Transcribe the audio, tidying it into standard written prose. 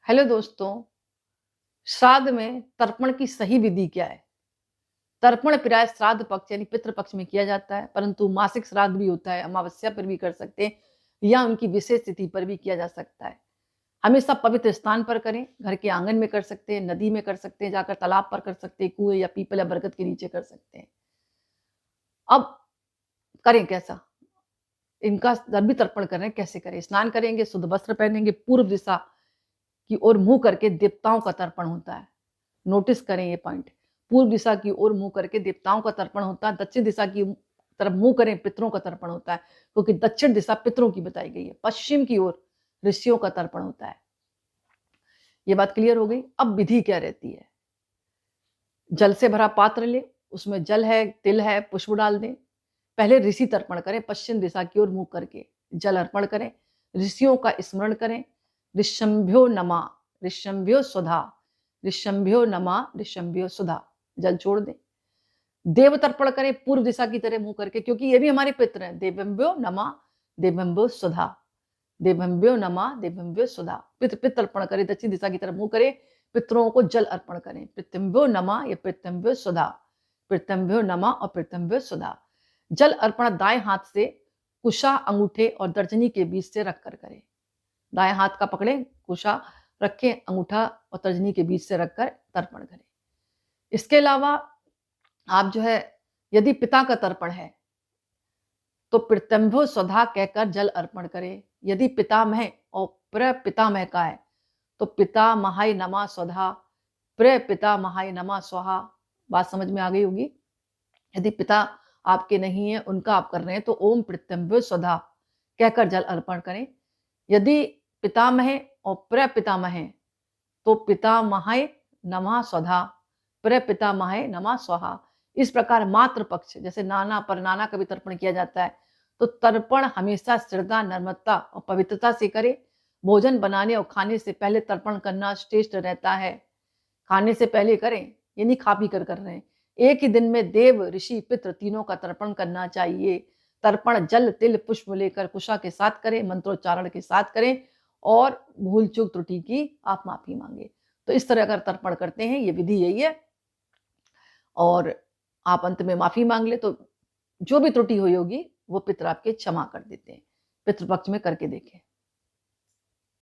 Hello दोस्तों। श्राद्ध में तर्पण की सही विधि क्या है? तर्पण प्राय श्राद्ध पक्ष यानी पितृ पक्ष में किया जाता है, परंतु मासिक श्राद्ध भी होता है, अमावस्या पर भी कर सकते हैं या उनकी विशेष तिथि पर भी किया जा सकता है। हमेशा पवित्र स्थान पर करें, घर के आंगन में कर सकते हैं, नदी में कर सकते हैं, जाकर तालाब पर कर सकते हैं, कुएं या पीपल या बरगद के नीचे कर सकते हैं। अब करें कैसा? इनका जब भी तर्पण कर रहे हैं कैसे करें? स्नान करेंगे, शुद्ध वस्त्र पहनेंगे, पूर्व दिशा की ओर मुंह करके देवताओं का तर्पण होता है। नोटिस करें ये पॉइंट। पूर्व दिशा की ओर मुंह करके देवताओं का तर्पण होता है, दक्षिण दिशा की तरफ मुंह करें पितरों का तर्पण होता है, क्योंकि दक्षिण दिशा पितरों की बताई गई है। पश्चिम की ओर ऋषियों का तर्पण होता है। ये बात क्लियर हो गई। अब विधि क्या रहती है? जल से भरा पात्र ले, उसमें जल है, तिल है, पुष्प डाल दें। पहले ऋषि तर्पण करें, पश्चिम दिशा की ओर मुंह करके जल अर्पण करें, ऋषियों का स्मरण करें। ऋषंभ्यो नमा, ऋषंभ्यो स्वधा, ऋषंभ्यो नमा, ऋषंभ्यो सुधा, जल छोड़ दें। देव तर्पण करें पूर्व दिशा की तरह मुंह करके, क्योंकि ये भी हमारे पितर हैं। देवंभ्यो नमा, देवंभ्यो सुधा, देवंभ्यो नमा, देवंभ्यो सुधा। पितृ तर्पण करें, दक्षिण दिशा की तरफ मुंह करें, पितरों को जल अर्पण करें। पितृभ्यो नमा या पितृभ्यो सुधा, पितृभ्यो नमा और पितृभ्यो सुधा। जल अर्पण दाएं हाथ से कुशा, अंगूठे और तर्जनी के बीच से रखकर करें। दाएं हाथ का पकड़ें, कुशा रखें, अंगूठा और तर्जनी के बीच से रखकर तर्पण करें। इसके अलावा आप जो है, यदि पिता का तर्पण है तो पितृभ्यो स्वधा कहकर जल अर्पण करें। यदि पितामह और प्रपितामह का है तो पितामहाय नमः स्वधा, प्रपितामहाय नमः स्वाहा। बात समझ में आ गई होगी। यदि पिता आपके नहीं है, उनका आप कर रहे हैं, तो ओम पितृभ्यो स्वधा कहकर जल अर्पण करें। यदि पितामह और प्रपितामह तो पितामहाय नमः स्वधा, प्रपितामहाय नमः स्वाहा। इस प्रकार मातृ पक्ष, जैसे नाना पर नाना का भी तर्पण किया जाता है, तो तर्पण हमेशा श्रद्धा, नम्रता और पवित्रता से करें। भोजन बनाने और खाने से पहले तर्पण करना श्रेष्ठ रहता है। खाने से पहले करें, ये नहीं खा पी कर रहे हैं। एक ही दिन में देव, ऋषि, पितृ तीनों का तर्पण करना चाहिए। तर्पण जल, तिल, पुष्प लेकर कुशा के साथ करें, मंत्रोच्चारण के साथ करें और भूल चूक त्रुटि की आप माफी मांगे। तो इस तरह अगर तर्पण करते हैं, ये विधि यही है। और आप अंत में माफी मांग ले तो जो भी त्रुटि हुई होगी वो पितृ आपके क्षमा कर देते हैं। पितृपक्ष में करके देखें।